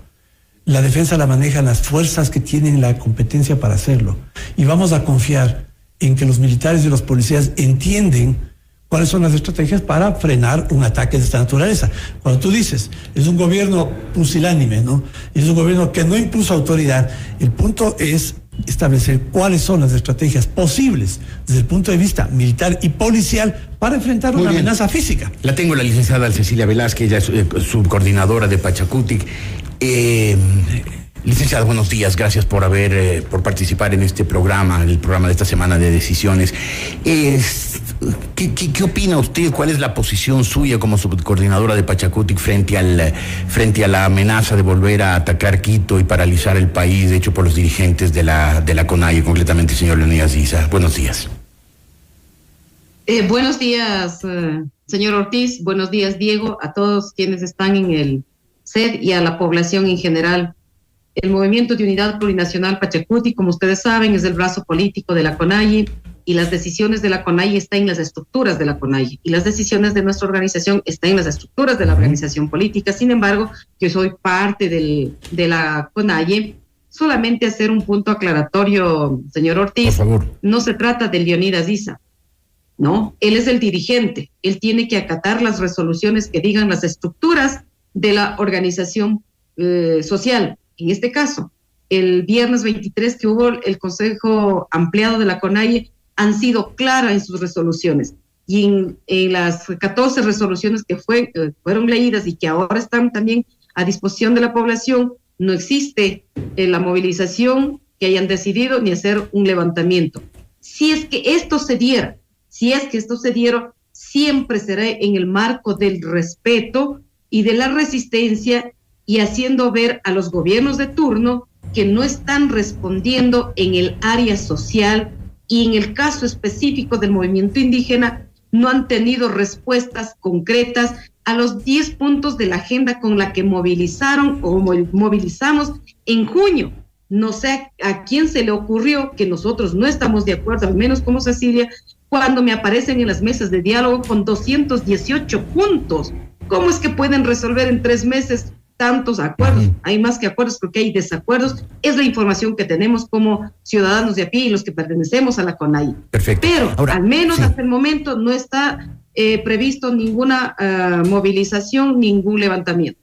La defensa la manejan las fuerzas que tienen la competencia para hacerlo. Y vamos a confiar en que los militares y los policías entienden cuáles son las estrategias para frenar un ataque de esta naturaleza. Cuando tú dices, es un gobierno pusilánime, ¿no? Es un gobierno que no impuso autoridad. El punto es establecer cuáles son las estrategias posibles desde el punto de vista militar y policial para enfrentar una amenaza física. La tengo la licenciada Cecilia Velázquez, ella es subcoordinadora de Pachacutic. Licenciada, buenos días, gracias por por participar en este programa, el programa de esta semana de decisiones. ¿Qué opina usted? ¿Cuál es la posición suya como subcoordinadora de Pachacutic frente a la amenaza de volver a atacar Quito y paralizar el país, hecho por los dirigentes de la CONAIE, concretamente el señor Leonidas Issa? Buenos días. Buenos días, señor Ortiz. Buenos días, Diego, a todos quienes están en el SED y a la población en general. El Movimiento de Unidad Plurinacional Pachacutic, como ustedes saben, es el brazo político de la CONAIE y las decisiones de la CONAIE están en las estructuras de la CONAIE y las decisiones de nuestra organización están en las estructuras de la organización política. Sin embargo, yo soy parte de la CONAIE. Solamente hacer un punto aclaratorio, señor Ortiz. Por favor. No se trata del Leonidas Issa, ¿no? Él es el dirigente. Él tiene que acatar las resoluciones que digan las estructuras de la organización social. En este caso, el viernes 23 que hubo el Consejo Ampliado de la CONAIE han sido claras en sus resoluciones. Y en las 14 resoluciones que fueron leídas y que ahora están también a disposición de la población, no existe la movilización que hayan decidido ni hacer un levantamiento. Si es que esto se diera, siempre será en el marco del respeto y de la resistencia y haciendo ver a los gobiernos de turno que no están respondiendo en el área social y en el caso específico del movimiento indígena no han tenido respuestas concretas a los 10 puntos de la agenda con la que movilizamos en junio. No sé a quién se le ocurrió que nosotros no estamos de acuerdo, al menos como Cecilia, cuando me aparecen en las mesas de diálogo con 218 puntos. ¿Cómo es que pueden resolver en 3 meses tantos acuerdos? Hay más que acuerdos porque hay desacuerdos. Es la información que tenemos como ciudadanos de a pie y los que pertenecemos a la CONAIE. Perfecto. Pero ahora, al menos hasta el momento no está previsto ninguna movilización, ningún levantamiento.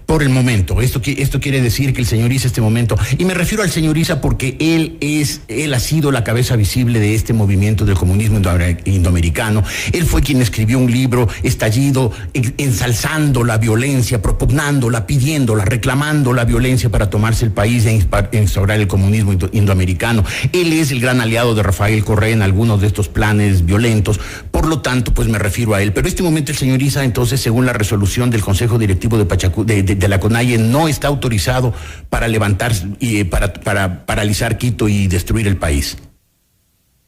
Por el momento, esto quiere decir que el señor Issa este momento, y me refiero al señor Issa porque él ha sido la cabeza visible de este movimiento del comunismo indoamericano. Él fue quien escribió un libro, Estallido, ensalzando la violencia, propugnándola, pidiéndola, reclamando la violencia para tomarse el país e instaurar el comunismo indoamericano. Él es el gran aliado de Rafael Correa en algunos de estos planes violentos, por lo tanto, pues me refiero a él. Pero este momento el señor Issa, entonces, según la resolución del Consejo Directivo de Pachacutic, de la CONAIE, no está autorizado para levantar y para paralizar Quito y destruir el país.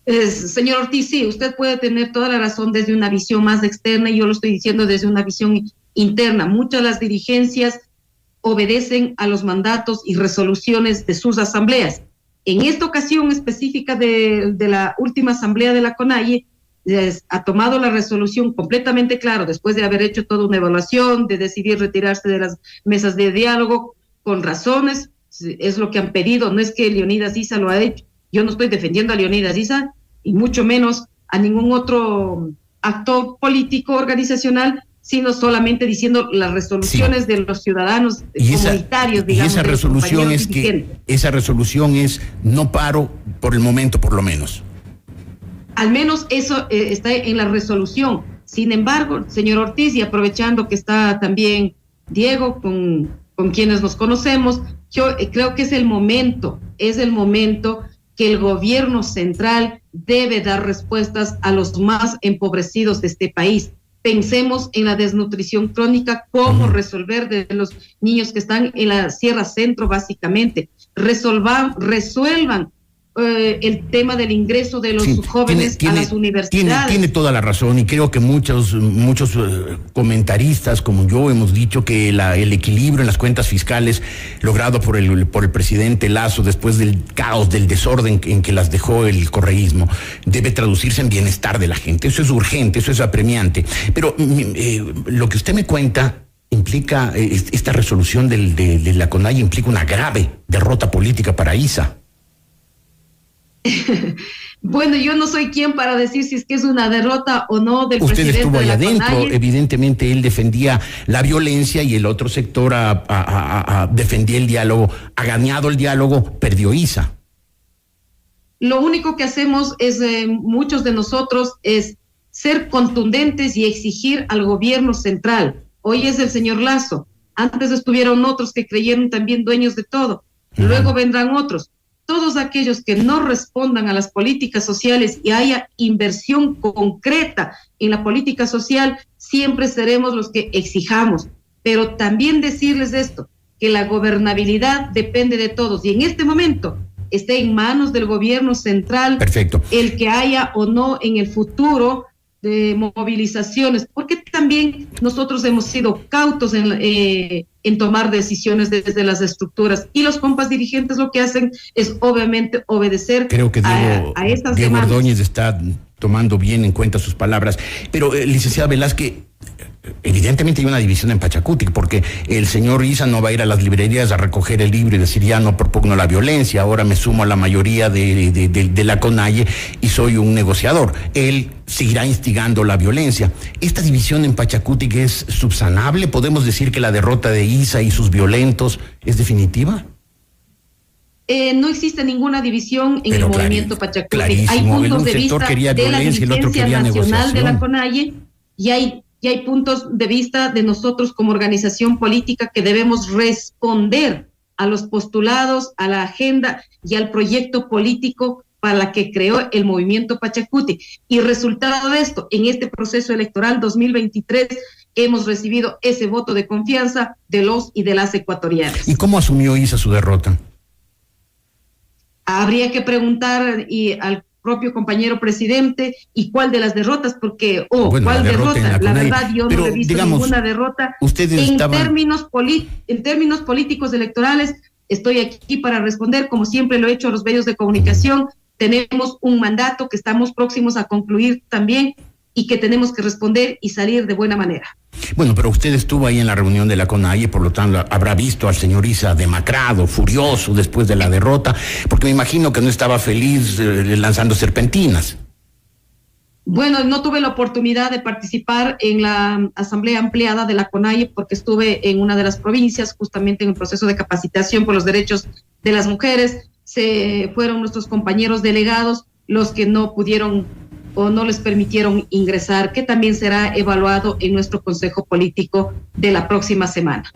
Señor Ortiz, sí, usted puede tener toda la razón desde una visión más externa y yo lo estoy diciendo desde una visión interna. Muchas de las dirigencias obedecen a los mandatos y resoluciones de sus asambleas. En esta ocasión específica de la última asamblea de la CONAIE, ha tomado la resolución completamente claro, después de haber hecho toda una evaluación, de decidir retirarse de las mesas de diálogo, con razones, es lo que han pedido, no es que Leonidas Issa lo ha hecho, yo no estoy defendiendo a Leonidas Issa y mucho menos a ningún otro actor político organizacional, sino solamente diciendo las resoluciones de los ciudadanos comunitarios, digamos. Y esa resolución es esa resolución es no paro por el momento, por lo menos. Al menos eso está en la resolución. Sin embargo, señor Ortiz, y aprovechando que está también Diego, con quienes nos conocemos, yo creo que es el momento que el gobierno central debe dar respuestas a los más empobrecidos de este país. Pensemos en la desnutrición crónica, cómo resolver de los niños que están en la Sierra Centro, básicamente. Resuelvan el tema del ingreso de los jóvenes a las universidades. Tiene toda la razón, y creo que muchos comentaristas como yo hemos dicho que el equilibrio en las cuentas fiscales logrado por el presidente Lasso después del caos, del desorden en que las dejó el correísmo, debe traducirse en bienestar de la gente. Eso es urgente, eso es apremiante. Pero lo que usted me cuenta implica, esta resolución de la CONAIE implica una grave derrota política para Issa. Bueno, yo no soy quien para decir si es que es una derrota o no del Usted presidente. Estuvo ahí de la adentro, CONAIE. Evidentemente él defendía la violencia y el otro sector defendía el diálogo. Ha ganado el diálogo, perdió Issa. Lo único que hacemos muchos de nosotros, es ser contundentes y exigir al gobierno central. Hoy es el señor Lasso, antes estuvieron otros que creyeron también dueños de todo, luego vendrán otros. Todos aquellos que no respondan a las políticas sociales y haya inversión concreta en la política social, siempre seremos los que exijamos. Pero también decirles esto, que la gobernabilidad depende de todos, y en este momento está en manos del gobierno central. Perfecto. El que haya o no en el futuro de movilizaciones, porque también nosotros hemos sido cautos en tomar decisiones desde las estructuras, y los compas dirigentes lo que hacen es obviamente obedecer. Creo que a estas Diego demandas. Ordóñez está tomando bien en cuenta sus palabras, pero licenciada Velázquez, evidentemente hay una división en Pachacuti, porque el señor Issa no va a ir a las librerías a recoger el libro y decir ya no propugno la violencia, ahora me sumo a la mayoría de la CONAIE y soy un negociador. Él seguirá instigando la violencia. ¿Esta división en Pachacuti que es subsanable? ¿Podemos decir que la derrota de Issa y sus violentos es definitiva? No existe ninguna división en Pero el movimiento Pachacuti. clarísimo, Hay puntos de sector vista quería de la violencia y el otro dirigencia quería nacional de la negociación. CONAIE, y hay puntos de vista de nosotros como organización política que debemos responder a los postulados, a la agenda y al proyecto político para la que creó el movimiento Pachacuti. Y resultado de esto, en este proceso electoral 2023, hemos recibido ese voto de confianza de los y de las ecuatorianas. ¿Y cómo asumió Issa su derrota? Habría que preguntar al propio compañero presidente y cuál de las derrotas, porque cuál derrota. La verdad, yo no he visto ninguna derrota. En términos políticos electorales, estoy aquí para responder, como siempre lo he hecho a los medios de comunicación. Tenemos un mandato que estamos próximos a concluir también y que tenemos que responder y salir de buena manera. Bueno, pero usted estuvo ahí en la reunión de la CONAIE, por lo tanto habrá visto al señor Issa demacrado, furioso después de la derrota, porque me imagino que no estaba feliz lanzando serpentinas. Bueno, no tuve la oportunidad de participar en la asamblea ampliada de la CONAIE porque estuve en una de las provincias, justamente en el proceso de capacitación por los derechos de las mujeres. Fueron nuestros compañeros delegados los que no pudieron o no les permitieron ingresar, que también será evaluado en nuestro Consejo Político de la próxima semana.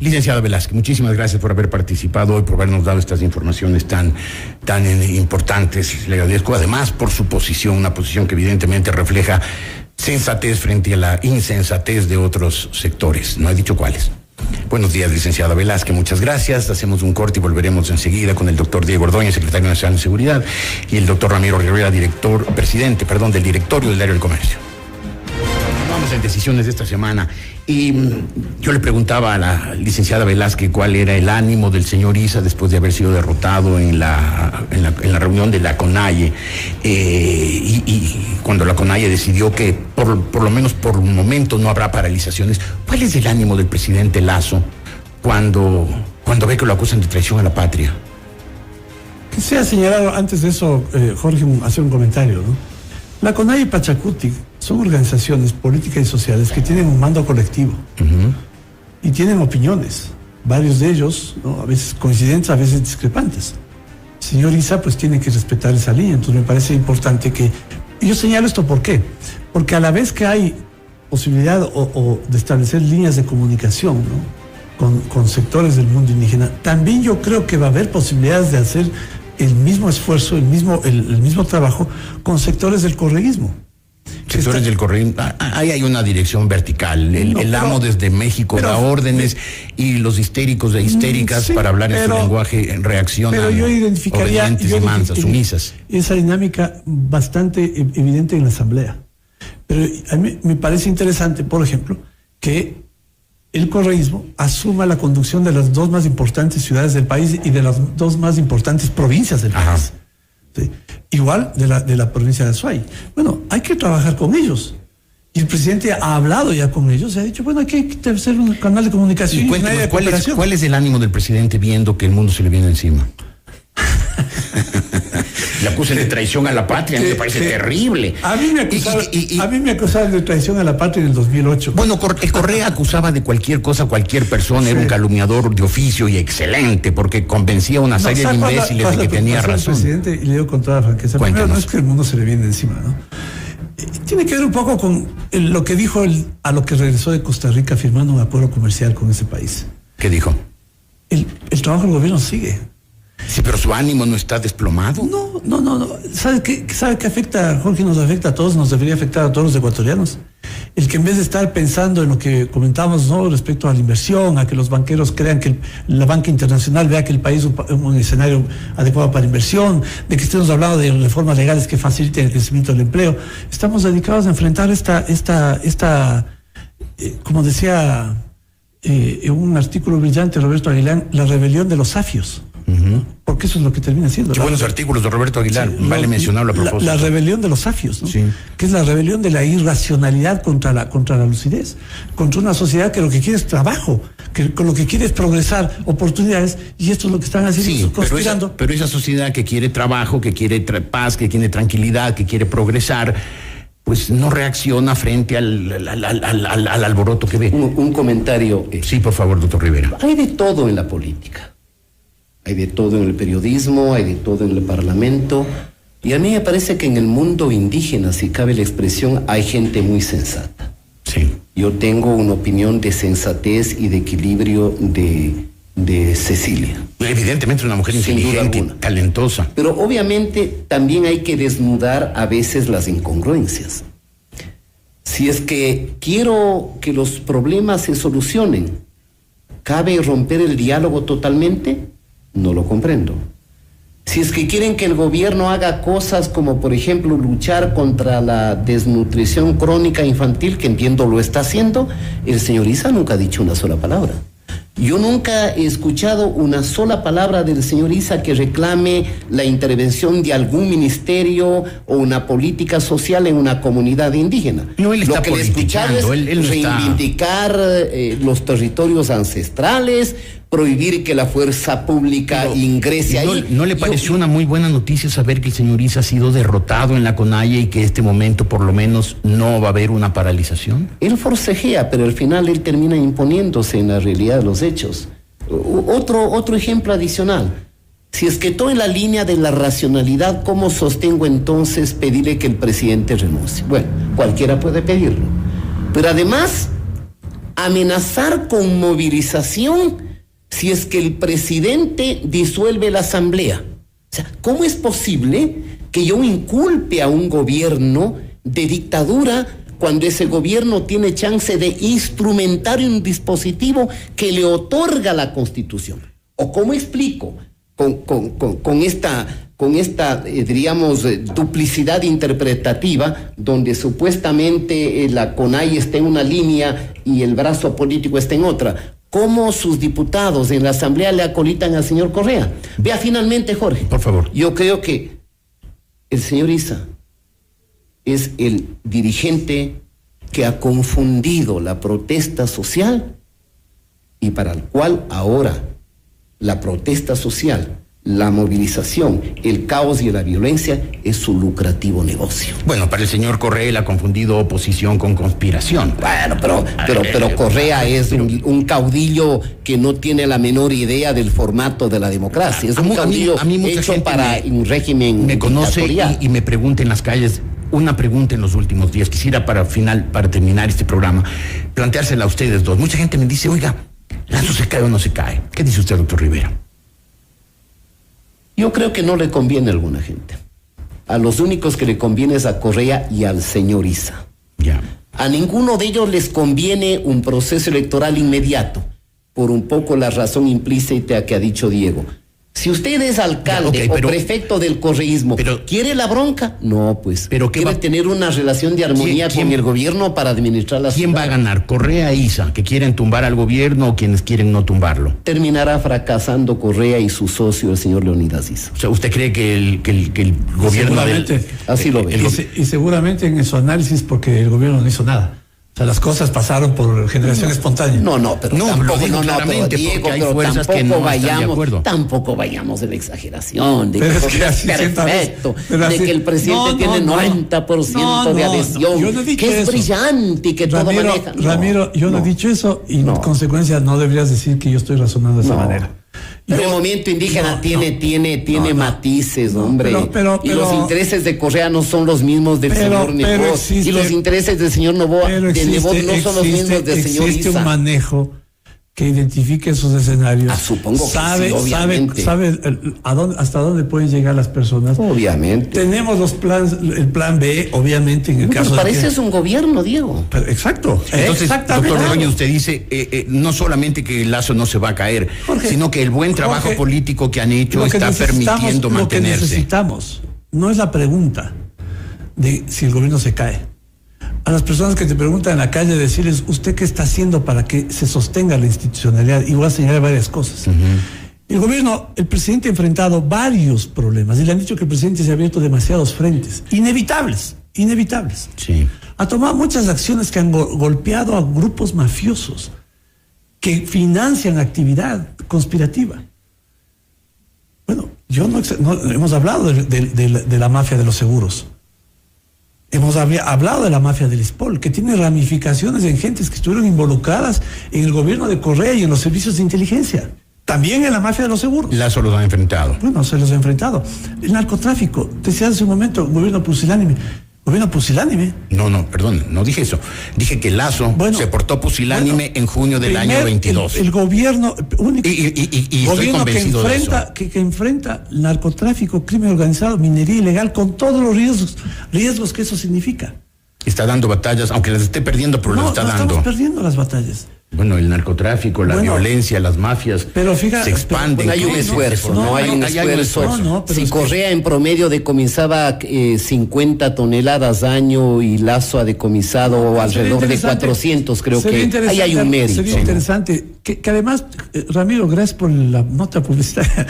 Licenciada Velázquez, muchísimas gracias por haber participado hoy, por habernos dado estas informaciones tan importantes. Le agradezco además por su posición, una posición que evidentemente refleja sensatez frente a la insensatez de otros sectores. No he dicho cuáles. Buenos días, licenciada Velázquez, muchas gracias. Hacemos un corte y volveremos enseguida con el doctor Diego Ordóñez, secretario nacional de Seguridad, y el doctor Ramiro Rivera, presidente del directorio del Diario del Comercio. Vamos en decisiones de esta semana. Y yo le preguntaba a la licenciada Velázquez cuál era el ánimo del señor Issa después de haber sido derrotado en la reunión de la CONAIE, y cuando la CONAIE decidió que por lo menos por un momento no habrá paralizaciones. ¿Cuál es el ánimo del presidente Lasso cuando cuando ve que lo acusan de traición a la patria? Que sea señalado antes de eso, Jorge, hacer un comentario, ¿no? La CONAIE y Pachacuti son organizaciones políticas y sociales que tienen un mando colectivo y tienen opiniones, varios de ellos, ¿no? A veces coincidentes, a veces discrepantes. El señor Issa pues tiene que respetar esa línea, entonces me parece importante que... Y yo señalo esto, ¿por qué? Porque a la vez que hay posibilidad o de establecer líneas de comunicación, ¿no? con sectores del mundo indígena, también yo creo que va a haber posibilidades de hacer el mismo esfuerzo, el mismo trabajo con sectores del correísmo. Sectores del correísmo, ahí hay una dirección vertical. El amo desde México da órdenes y los histéricos de histéricas, para hablar en su lenguaje, reaccionan. Pero yo identificaría obedientes y mansas, sumisas. Esa dinámica bastante evidente en la Asamblea. Pero a mí me parece interesante, por ejemplo, que el correísmo asuma la conducción de las 2 más importantes ciudades del país y de las 2 más importantes provincias del país. ¿Sí? Igual de la provincia de Azuay. Bueno, hay que trabajar con ellos. Y el presidente ha hablado ya con ellos, ha dicho, bueno, hay que hacer un canal de comunicación. Y cuéntame, ¿cuál es el ánimo del presidente viendo que el mundo se le viene encima? Le acusan de traición a la patria, a mí me parece terrible. A mí me acusaban de traición a la patria en el 2008. Bueno, el Correa acusaba de cualquier cosa a cualquier persona, era un calumniador de oficio y excelente, porque convencía a una serie de imbéciles de que tenía razón. Presidente, y le digo con toda franqueza, primero, no es que el mundo se le viene encima, ¿no? Tiene que ver un poco con lo que dijo a lo que regresó de Costa Rica firmando un acuerdo comercial con ese país. ¿Qué dijo? El trabajo del gobierno sigue. Sí, pero su ánimo no está desplomado. No. ¿Sabe qué afecta, Jorge? Nos afecta a todos, nos debería afectar a todos los ecuatorianos. El que en vez de estar pensando en lo que comentábamos, ¿no?, respecto a la inversión, a que los banqueros crean que la banca internacional vea que el país es un escenario adecuado para inversión, de que estemos hablando de reformas legales que faciliten el crecimiento del empleo, estamos dedicados a enfrentar esta como decía en un artículo brillante Roberto Aguilán, la rebelión de los safios. Porque eso es lo que termina siendo. Qué buenos artículos de Roberto Aguilar, sí, vale mencionarlo a propósito. La rebelión de los safios, ¿no? Sí. Que es la rebelión de la irracionalidad contra la lucidez, contra una sociedad que lo que quiere es trabajo, que lo que quiere es progresar, oportunidades, y esto es lo que están haciendo, sí, conspirando. Pero esa sociedad que quiere trabajo, que quiere paz, que quiere tranquilidad, que quiere progresar, pues no reacciona frente al alboroto que ve. Un comentario. Sí, por favor, doctor Rivera. Hay de todo en la política. Hay de todo en el periodismo, hay de todo en el parlamento. Y a mí me parece que en el mundo indígena, si cabe la expresión, hay gente muy sensata. Sí. Yo tengo una opinión de sensatez y de equilibrio de Cecilia. Evidentemente una mujer inteligente, talentosa. Pero obviamente también hay que desnudar a veces las incongruencias. Si es que quiero que los problemas se solucionen, ¿cabe romper el diálogo totalmente? No lo comprendo. Si es que quieren que el gobierno haga cosas como, por ejemplo, luchar contra la desnutrición crónica infantil, que entiendo lo está haciendo, el señor Issa nunca ha dicho una sola palabra. Yo nunca he escuchado una sola palabra del señor Issa que reclame la intervención de algún ministerio o una política social en una comunidad indígena. No, él está lo que le he escuchado es reivindicar los territorios ancestrales, prohibir que la fuerza pública ingrese ahí. ¿No le pareció una muy buena noticia saber que el señor Issa ha sido derrotado en la CONAIE y que en este momento por lo menos no va a haber una paralización? Él forcejea, pero al final él termina imponiéndose en la realidad de los hechos. Otro ejemplo adicional. Si es que estoy en la línea de la racionalidad, ¿cómo sostengo entonces pedirle que el presidente renuncie? Bueno, cualquiera puede pedirlo. Pero además, amenazar con movilización si es que el presidente disuelve la asamblea. O sea, ¿cómo es posible que yo inculpe a un gobierno de dictadura cuando ese gobierno tiene chance de instrumentar un dispositivo que le otorga la Constitución? ¿O cómo explico con esta diríamos, duplicidad interpretativa, donde supuestamente la CONAIE está en una línea y el brazo político está en otra? ¿Cómo sus diputados en la asamblea le acolitan al señor Correa? Vea finalmente, Jorge. Por favor. Yo creo que el señor Issa es el dirigente que ha confundido la protesta social y para el cual ahora la protesta social, la movilización, el caos y la violencia es su lucrativo negocio. Bueno, para el señor Correa él ha confundido oposición con conspiración. Bueno, pero Correa es un caudillo que no tiene la menor idea del formato de la democracia. Es un caudillo hecho para un régimen me conoce y me pregunta en las calles. Una pregunta en los últimos días. Quisiera para terminar este programa, planteársela a ustedes dos. Mucha gente me dice, oiga, ¿Lazo se cae o no se cae? ¿Qué dice usted, doctor Rivera? Yo creo que no le conviene a alguna gente. A los únicos que le conviene es a Correa y al señor Issa. Ya. A ninguno de ellos les conviene un proceso electoral inmediato, por un poco la razón implícita que ha dicho Diego. Si usted es alcalde o prefecto del correísmo, ¿quiere la bronca? No, pues. Pero quiere tener una relación de armonía con el gobierno para administrar la ciudad. ¿Quién va a ganar? ¿Correa e Issa, que quieren tumbar al gobierno o quienes quieren no tumbarlo? Terminará fracasando Correa y su socio, el señor Leonidas Issa. O sea, ¿usted cree que el gobierno... Seguramente. Así lo ve. Y seguramente en su análisis porque el gobierno no hizo nada. O sea, las cosas pasaron por generación espontánea. Pero Diego, hay fuerzas que no están de acuerdo. Tampoco vayamos de la exageración, de pero que es perfecto, de que el presidente tiene 90% de adhesión, que es brillante y que todo maneja. Ramiro, yo no he dicho eso y en consecuencia no deberías decir que yo estoy razonando de esa manera. El movimiento indígena tiene matices, hombre. Y los intereses de Correa no son los mismos del señor Nebot. Y los intereses del señor Nebot no son los mismos del señor Issa. Existe un manejo que identifique esos escenarios. Supongo que sí, obviamente. Sabe hasta dónde pueden llegar las personas. Obviamente. Tenemos el plan B, obviamente, en el caso de que... es un gobierno, Diego. Exacto. Entonces, doctor Ordóñez, usted dice, no solamente que el Lazo no se va a caer, Jorge, sino que el buen trabajo político que han hecho está permitiendo mantenerse. Lo que necesitamos no es la pregunta de si el gobierno se cae. A las personas que te preguntan en la calle, decirles, ¿usted qué está haciendo para que se sostenga la institucionalidad? Y voy a señalar varias cosas. El gobierno, el presidente ha enfrentado varios problemas y le han dicho que el presidente se ha abierto demasiados frentes, inevitables. Sí. Ha tomado muchas acciones que han golpeado a grupos mafiosos que financian actividad conspirativa. Bueno, hemos hablado de la mafia de los seguros. Hemos hablado de la mafia del ISPOL, que tiene ramificaciones en gentes que estuvieron involucradas en el gobierno de Correa y en los servicios de inteligencia. También en la mafia de los seguros. Lazo los ha enfrentado. Bueno, se los ha enfrentado. El narcotráfico, decía hace un momento, gobierno pusilánime. ¿Gobierno pusilánime? No, perdón, no dije eso. Dije que Lazo se portó pusilánime en junio del año 22. El gobierno único. Y gobierno estoy convencido de eso. Que enfrenta el narcotráfico, crimen organizado, minería ilegal, con todos los riesgos que eso significa. Está dando batallas, aunque las esté perdiendo, pero las está dando. Estamos perdiendo las batallas. Bueno, el narcotráfico, la violencia, las mafias se expanden. Hay un esfuerzo, no hay un esfuerzo. Si Correa en promedio decomisaba 50 toneladas año y Lazo ha decomisado alrededor de 400, creo que ahí hay un mérito. Sería interesante, que además, Ramiro, gracias por la nota publicitaria.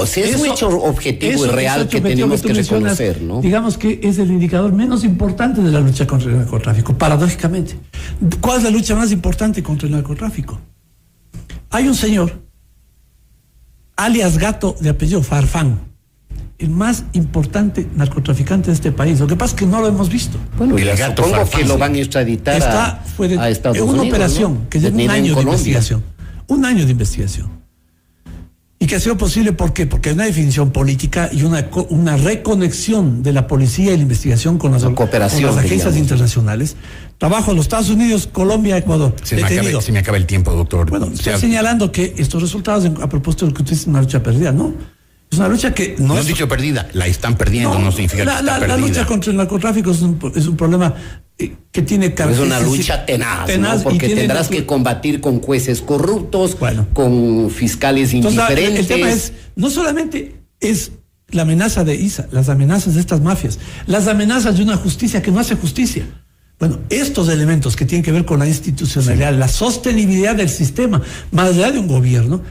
Si es un hecho objetivo y real que tenemos que reconocer, ¿no? Digamos que es el indicador menos importante de la lucha contra el narcotráfico, paradójicamente. ¿Cuál es la lucha más importante contra el narcotráfico? Hay un señor, alias Gato, de apellido Farfán, el más importante narcotraficante de este país. Lo que pasa es que no lo hemos visto. Bueno, y supongo Farfán, que lo van a extraditar a Estados Unidos. Una operación, ¿no? Que lleva un año de investigación. Un año de investigación. Y que ha sido posible, ¿por qué? Porque hay una definición política y una reconexión de la policía y la investigación con las agencias internacionales. Trabajo en los Estados Unidos, Colombia, Ecuador. Se me acaba el tiempo, doctor. Bueno, estoy señalando que estos resultados, a propósito de lo que usted dice, es una lucha perdida, ¿no? Es una lucha que no es dicho perdida, la están perdiendo, no significa que está perdida. La lucha contra el narcotráfico es un problema que tiene es una lucha tenaz, ¿no? Porque tendrás que combatir con jueces corruptos, con fiscales indiferentes. El tema es, no solamente es la amenaza de Issa, las amenazas de estas mafias, las amenazas de una justicia que no hace justicia. Bueno, estos elementos que tienen que ver con la institucionalidad, la sostenibilidad del sistema, más allá de un gobierno,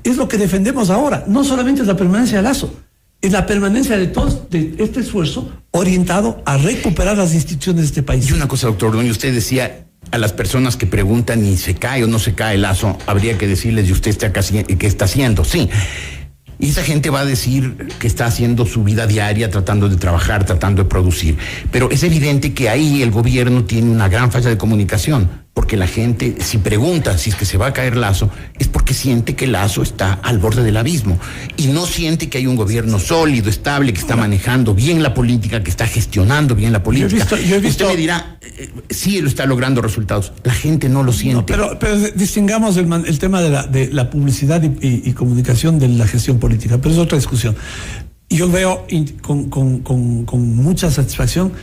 es lo que defendemos ahora. No solamente es la permanencia de Lazo, es la permanencia de todos, de este esfuerzo orientado a recuperar las instituciones de este país. Y una cosa, doctor Ordóñez, usted decía, a las personas que preguntan y se cae o no se cae Lasso, habría que decirles, ¿y usted qué está haciendo? Sí. Y esa gente va a decir que está haciendo su vida diaria, tratando de trabajar, tratando de producir. Pero es evidente que ahí el gobierno tiene una gran falla de comunicación, porque la gente, si pregunta si es que se va a caer Lasso, es porque siente que Lasso está al borde del abismo y no siente que hay un gobierno sólido, estable, que está manejando bien la política, que está gestionando bien la política. Yo he visto... Usted me dirá, sí lo está logrando resultados. La gente no lo siente. No, pero distingamos el tema de la publicidad y comunicación de la gestión política, pero es otra discusión. Yo veo con mucha satisfacción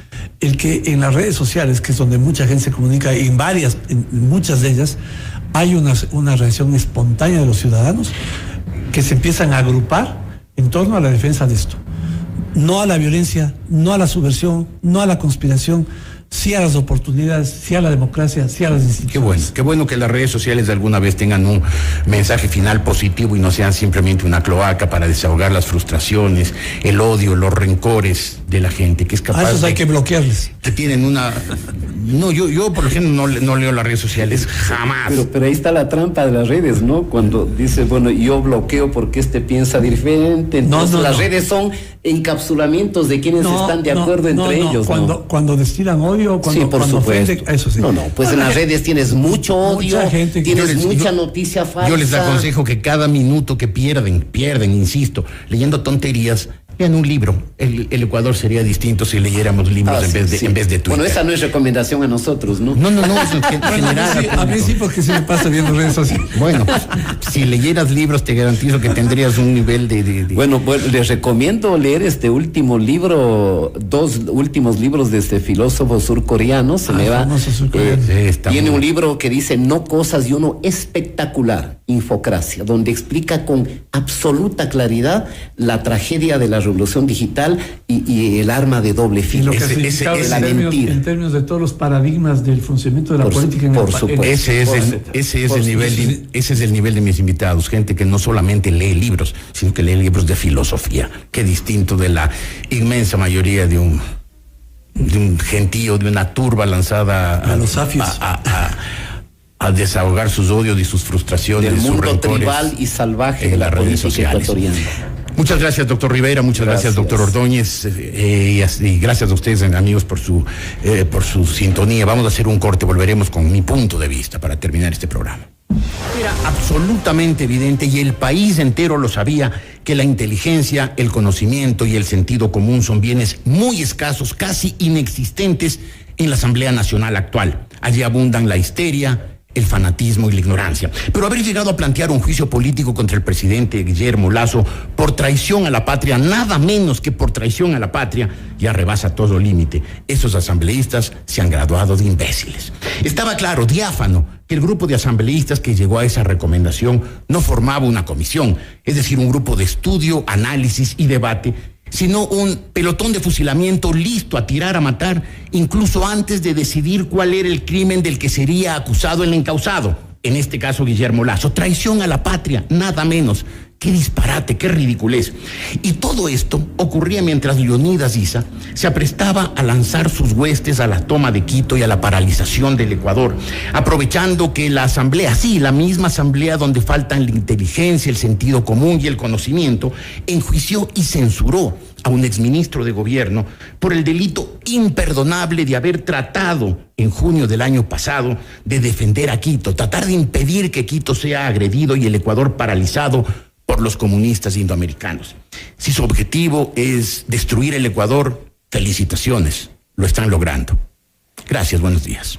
el que en las redes sociales, que es donde mucha gente se comunica, y en muchas de ellas, hay una reacción espontánea de los ciudadanos que se empiezan a agrupar en torno a la defensa de esto. No a la violencia, no a la subversión, no a la conspiración, sí a las oportunidades, sí a la democracia, sí a las instituciones. Qué bueno que las redes sociales de alguna vez tengan un mensaje final positivo y no sean simplemente una cloaca para desahogar las frustraciones, el odio, los rencores de la gente, que es capaz a esos hay que bloquearles. Que tienen una... No, yo por ejemplo no leo las redes sociales jamás. Pero ahí está la trampa de las redes, ¿no? Cuando dice, bueno, yo bloqueo porque piensa diferente. Entonces las redes son encapsulamientos de quienes están de acuerdo entre ellos. Cuando destilan odio, sí, por supuesto. Eso sí. Pues en las redes tienes mucho odio, tienes mucha noticia falsa. Yo les aconsejo que cada minuto que pierden, insisto, leyendo tonterías, lean un libro. El Ecuador sería distinto si leyéramos libros en vez de Twitter. Bueno, esa no es recomendación a nosotros, ¿no? No, eso es general. Sí, a mí sí, porque se me pasa viendo redes sociales. Bueno, pues, si leyeras libros, te garantizo que tendrías un nivel de... Bueno, les recomiendo leer este último libro, 2 últimos libros de este filósofo surcoreano. Tiene un libro que dice No cosas y uno espectacular, Infocracia, donde explica con absoluta claridad la tragedia de la revolución digital y el arma de doble filo. En términos de todos los paradigmas del funcionamiento de la política. Ese es el nivel de mis invitados, gente que no solamente lee libros, sino que lee libros de filosofía. Qué distinto de la inmensa mayoría de un gentío, de una turba lanzada a los safios. A desahogar sus odios y sus frustraciones. Del mundo tribal y salvaje de la política ecuatoriana. Muchas gracias, doctor Rivera, muchas gracias, doctor Ordóñez, y gracias a ustedes, amigos, por su sintonía. Vamos a hacer un corte, volveremos con mi punto de vista para terminar este programa. Era absolutamente evidente, y el país entero lo sabía, que la inteligencia, el conocimiento y el sentido común son bienes muy escasos, casi inexistentes en la Asamblea Nacional actual. Allí abundan la histeria, el fanatismo y la ignorancia. Pero haber llegado a plantear un juicio político contra el presidente Guillermo Lasso por traición a la patria, nada menos que por traición a la patria, ya rebasa todo límite. Esos asambleístas se han graduado de imbéciles. Estaba claro, diáfano, que el grupo de asambleístas que llegó a esa recomendación no formaba una comisión, es decir, un grupo de estudio, análisis y debate, sino un pelotón de fusilamiento listo a tirar a matar, incluso antes de decidir cuál era el crimen del que sería acusado el encausado, en este caso Guillermo Lasso. Traición a la patria, nada menos. Qué disparate, qué ridiculez. Y todo esto ocurría mientras Leonidas Issa se aprestaba a lanzar sus huestes a la toma de Quito y a la paralización del Ecuador, aprovechando que la asamblea, sí, la misma asamblea donde faltan la inteligencia, el sentido común y el conocimiento, enjuició y censuró a un exministro de gobierno por el delito imperdonable de haber tratado en junio del año pasado de defender a Quito, tratar de impedir que Quito sea agredido y el Ecuador paralizado por los comunistas indoamericanos. Si su objetivo es destruir el Ecuador, felicitaciones, lo están logrando. Gracias, buenos días.